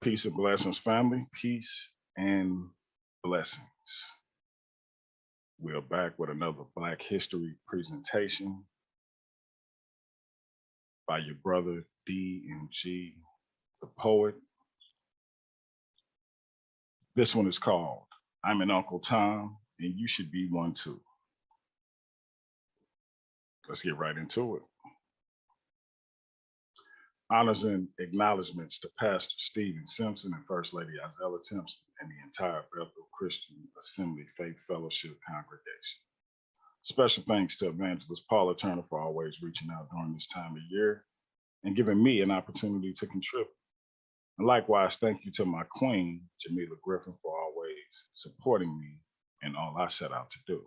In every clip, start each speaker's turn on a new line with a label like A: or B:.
A: Peace and blessings, family. Peace and blessings. We're back with another Black History presentation by your brother D.M.G, the poet. This one is called I'm an Uncle Tom, and you should be one too. Let's get right into it. Honors and acknowledgments to Pastor Stephen Simpson and First Lady Isaiah Timpson and the entire Bethel Christian Assembly Faith Fellowship congregation. Special thanks to Evangelist Paula Turner for always reaching out during this time of year and giving me an opportunity to contribute. And likewise, thank you to my queen, Jamila Griffin, for always supporting me in all I set out to do.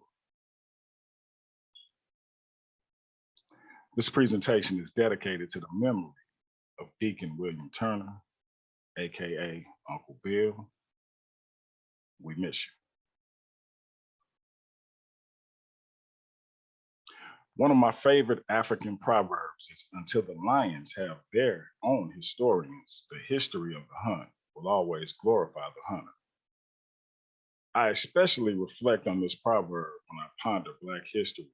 A: This presentation is dedicated to the memory of Deacon William Turner, AKA Uncle Bill. We miss you. One of my favorite African proverbs is until the lions have their own historians, the history of the hunt will always glorify the hunter. I especially reflect on this proverb when I ponder Black history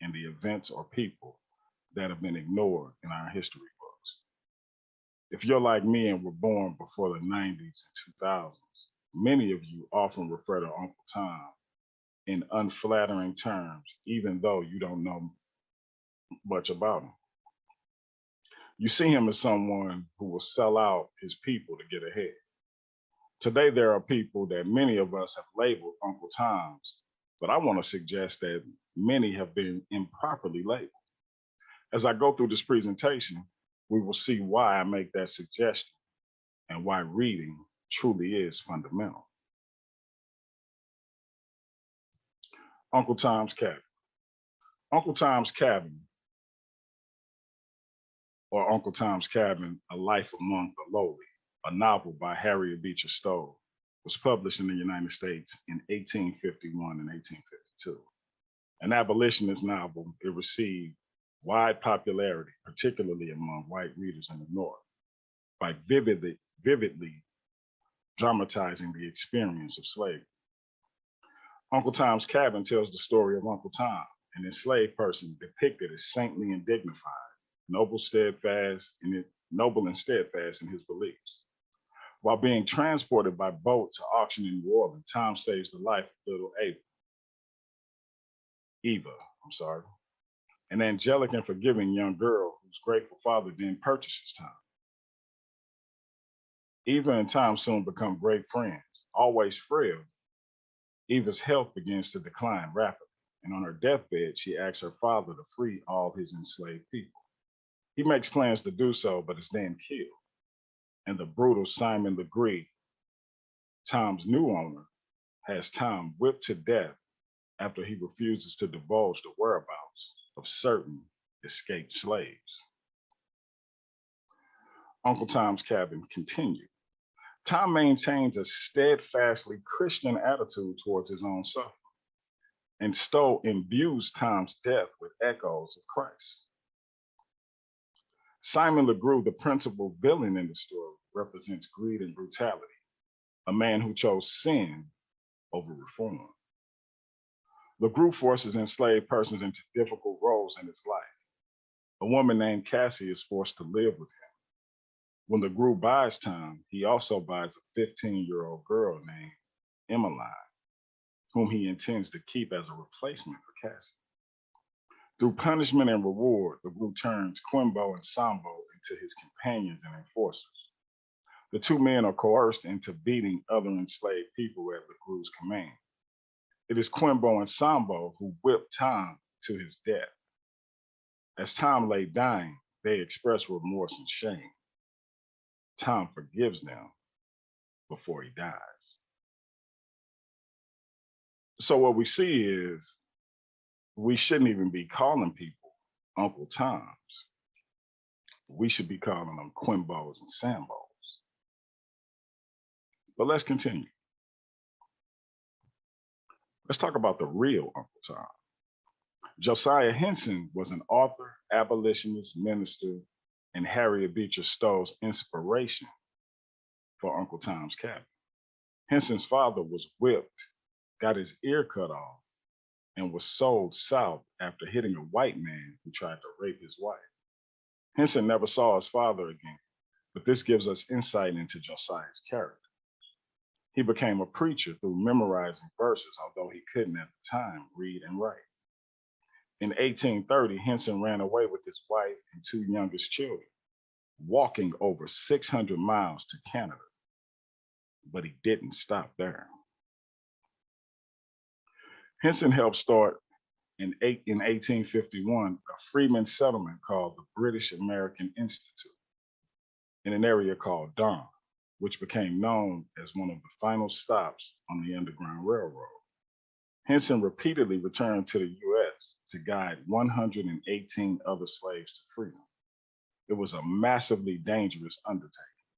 A: and the events or people that have been ignored in our history books. If you're like me and were born before the 90s and 2000s, many of you often refer to Uncle Tom in unflattering terms, even though you don't know much about him. You see him as someone who will sell out his people to get ahead. Today, there are people that many of us have labeled Uncle Toms, but I want to suggest that many have been improperly labeled. As I go through this presentation, we will see why I make that suggestion and why reading truly is fundamental. Uncle Tom's Cabin. Uncle Tom's Cabin, or Uncle Tom's Cabin, A Life Among the Lowly, a novel by Harriet Beecher Stowe, was published in the United States in 1851 and 1852. An abolitionist novel, it received wide popularity, particularly among white readers in the North, by vividly dramatizing the experience of slavery. Uncle Tom's Cabin tells the story of Uncle Tom, an enslaved person depicted as saintly and dignified, noble and steadfast in his beliefs. While being transported by boat to auction in New Orleans, Tom saves the life of little Eva, an angelic and forgiving young girl whose grateful father then purchases Tom. Eva and Tom soon become great friends. Always frail, Eva's health begins to decline rapidly, and on her deathbed, she asks her father to free all his enslaved people. He makes plans to do so, but is then killed. And the brutal Simon Legree, Tom's new owner, has Tom whipped to death after he refuses to divulge the whereabouts of certain escaped slaves. Uncle Tom's Cabin continued. Tom maintains a steadfastly Christian attitude towards his own suffering, and Stowe imbues Tom's death with echoes of Christ. Simon Legree, the principal villain in the story, represents greed and brutality, a man who chose sin over reform. Legree forces enslaved persons into difficult roles in his life. A woman named Cassie is forced to live with him. When Legree buys Tom, he also buys a 15-year-old girl named Emmeline, whom he intends to keep as a replacement for Cassie. Through punishment and reward, Legree turns Quimbo and Sambo into his companions and enforcers. The two men are coerced into beating other enslaved people at Legree's command. It is Quimbo and Sambo who whip Tom to his death. As Tom lay dying, they express remorse and shame. Tom forgives them before he dies. So what we see is we shouldn't even be calling people Uncle Toms. We should be calling them Quimbos and Sambos. But let's continue. Let's talk about the real Uncle Tom. Josiah Henson was an author, abolitionist, minister, and Harriet Beecher Stowe's inspiration for Uncle Tom's Cabin. Henson's father was whipped, got his ear cut off, and was sold south after hitting a white man who tried to rape his wife. Henson never saw his father again, but this gives us insight into Josiah's character. He became a preacher through memorizing verses, although he couldn't at the time read and write. In 1830, Henson ran away with his wife and two youngest children, walking over 600 miles to Canada. But he didn't stop there. Henson helped start in 1851 a freedmen's settlement called the British American Institute in an area called Don, which became known as one of the final stops on the Underground Railroad. Henson repeatedly returned to the U.S. to guide 118 other slaves to freedom. It was a massively dangerous undertaking,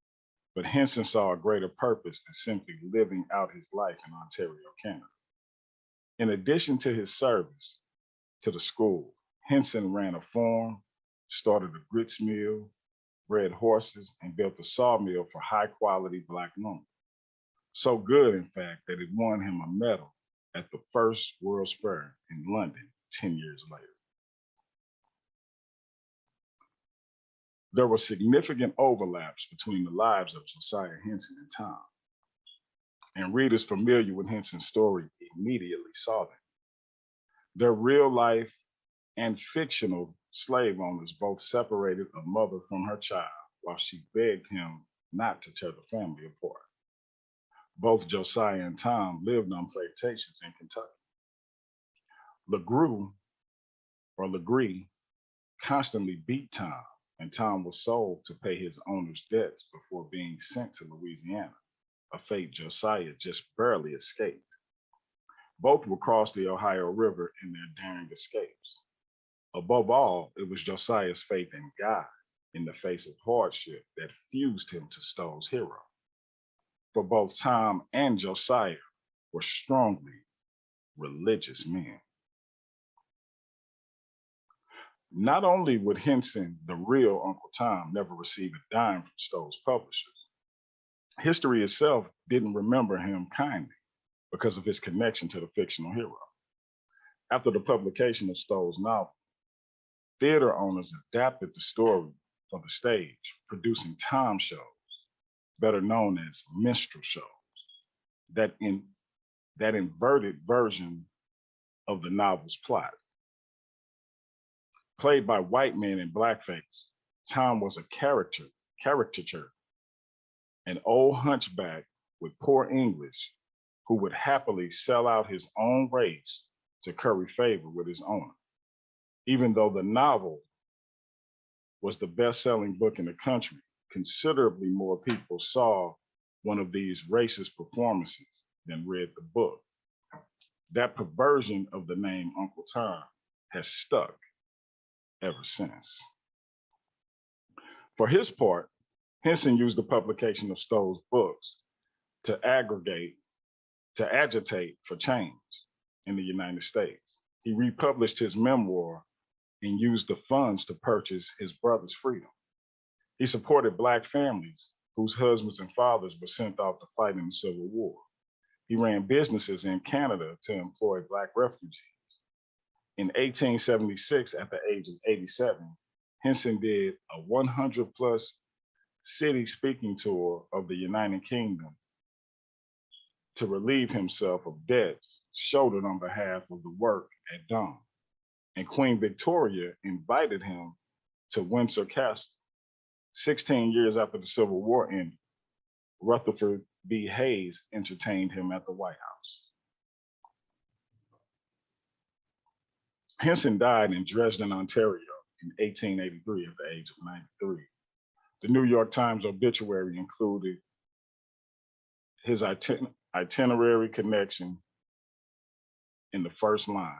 A: but Henson saw a greater purpose than simply living out his life in Ontario, Canada. In addition to his service to the school, Henson ran a farm, started a grits mill, bred horses, and built a sawmill for high-quality Black lumber. So good, in fact, that it won him a medal at the first World's Fair in London 10 years later. There were significant overlaps between the lives of Josiah Henson and Tom, and readers familiar with Henson's story immediately saw them. Their real life and fictional slave owners both separated a mother from her child while she begged him not to tear the family apart. Both Josiah and Tom lived on plantations in Kentucky. Legree constantly beat Tom, and Tom was sold to pay his owner's debts before being sent to Louisiana, a fate Josiah just barely escaped. Both would cross the Ohio River in their daring escapes. Above all, it was Josiah's faith in God in the face of hardship that fused him to Stowe's hero. For both Tom and Josiah were strongly religious men. Not only would Henson, the real Uncle Tom, never receive a dime from Stowe's publishers, history itself didn't remember him kindly because of his connection to the fictional hero. After the publication of Stowe's novel, theater owners adapted the story for the stage, producing time shows, better known as minstrel shows, that inverted version of the novel's plot. Played by white men in blackface, Tom was a caricature, an old hunchback with poor English who would happily sell out his own race to curry favor with his owner. Even though the novel was the best-selling book in the country, considerably more people saw one of these racist performances than read the book. That perversion of the name Uncle Tom has stuck ever since. For his part, Henson used the publication of Stowe's books to agitate for change in the United States. He republished his memoir and used the funds to purchase his brother's freedom. He supported Black families whose husbands and fathers were sent off to fight in the Civil War. He ran businesses in Canada to employ Black refugees. In 1876, at the age of 87, Henson did a 100-plus city speaking tour of the United Kingdom to relieve himself of debts shouldered on behalf of the work at Dawn. And Queen Victoria invited him to Windsor Castle. 16 years after the Civil War ended, Rutherford B. Hayes entertained him at the White House. Henson died in Dresden, Ontario in 1883 at the age of 93. The New York Times obituary included his itinerary connection in the first line,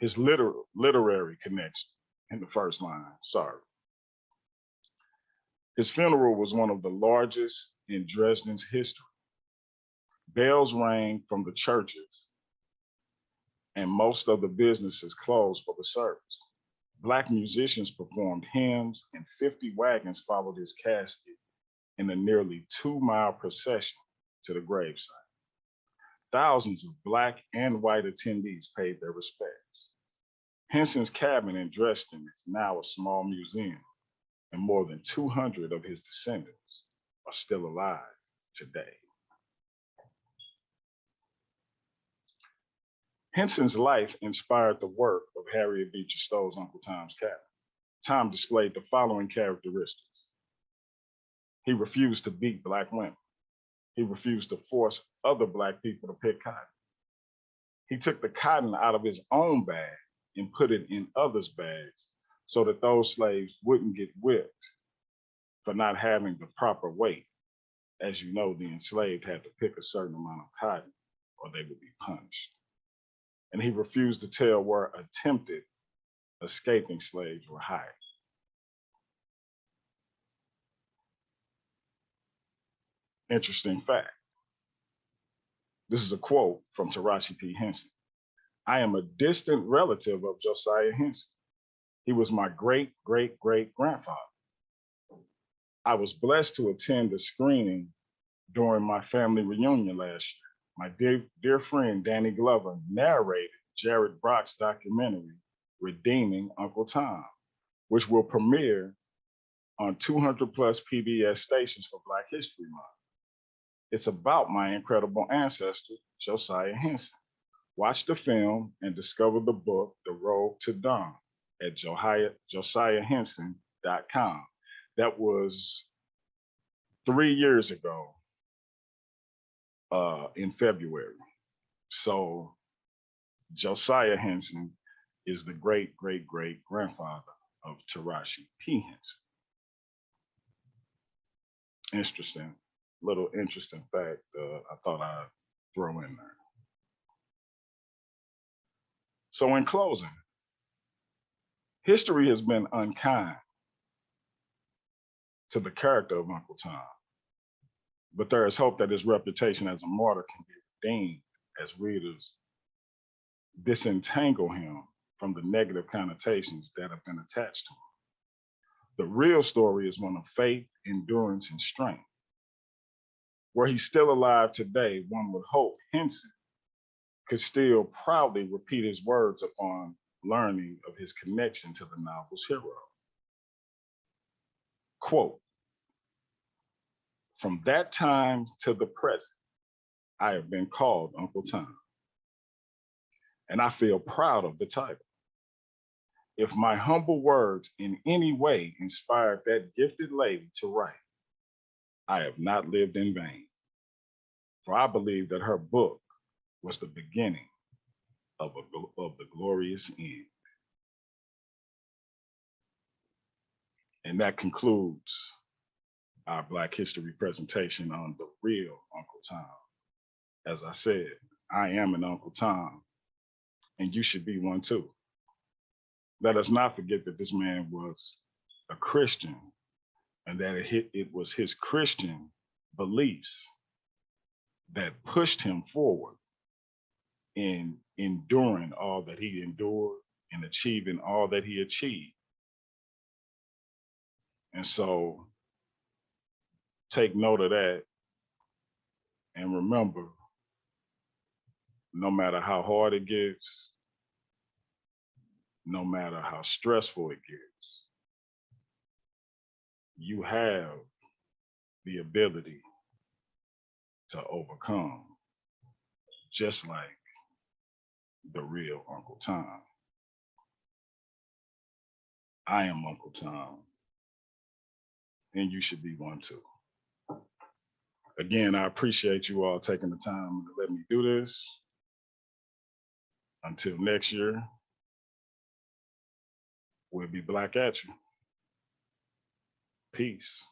A: his literary connection in the first line, sorry. His funeral was one of the largest in Dresden's history. Bells rang from the churches, and most of the businesses closed for the service. Black musicians performed hymns, and 50 wagons followed his casket in a nearly 2-mile procession to the gravesite. Thousands of Black and white attendees paid their respects. Henson's cabin in Dresden is now a small museum, and more than 200 of his descendants are still alive today. Henson's life inspired the work of Harriet Beecher Stowe's Uncle Tom's Cabin. Tom displayed the following characteristics. He refused to beat Black women. He refused to force other Black people to pick cotton. He took the cotton out of his own bag and put it in others' bags so that those slaves wouldn't get whipped for not having the proper weight. As you know, the enslaved had to pick a certain amount of cotton or they would be punished. And he refused to tell where attempted escaping slaves were hiding. Interesting fact. This is a quote from Tarashi P. Henson. I am a distant relative of Josiah Henson. He was my great-great-great-grandfather. I was blessed to attend the screening during my family reunion last year. My dear friend Danny Glover narrated Jared Brock's documentary, Redeeming Uncle Tom, which will premiere on 200 plus PBS stations for Black History Month. It's about my incredible ancestor, Josiah Henson. Watch the film and discover the book, The Road to Dawn, at josiahhenson.com. That was 3 years ago in February. So Josiah Henson is the great-great-great-grandfather of Tarashi P. Henson. Interesting, little interesting fact I thought I'd throw in there. So in closing, history has been unkind to the character of Uncle Tom, but there is hope that his reputation as a martyr can be redeemed as readers disentangle him from the negative connotations that have been attached to him. The real story is one of faith, endurance, and strength. Were he still alive today, one would hope Henson could still proudly repeat his words upon learning of his connection to the novel's hero. Quote, from that time to the present, I have been called Uncle Tom, and I feel proud of the title. If my humble words in any way inspired that gifted lady to write, I have not lived in vain, for I believe that her book was the beginning of the glorious end. And that concludes our Black History presentation on the real Uncle Tom. As I said, I am an Uncle Tom, and you should be one too. Let us not forget that this man was a Christian and that it was his Christian beliefs that pushed him forward in enduring all that he endured and achieving all that he achieved. And so take note of that and remember, no matter how hard it gets, no matter how stressful it gets, you have the ability to overcome, just like the real Uncle Tom. I am Uncle Tom, and you should be one too. Again, I appreciate you all taking the time to let me do this. Until next year, we'll be Black at you. Peace.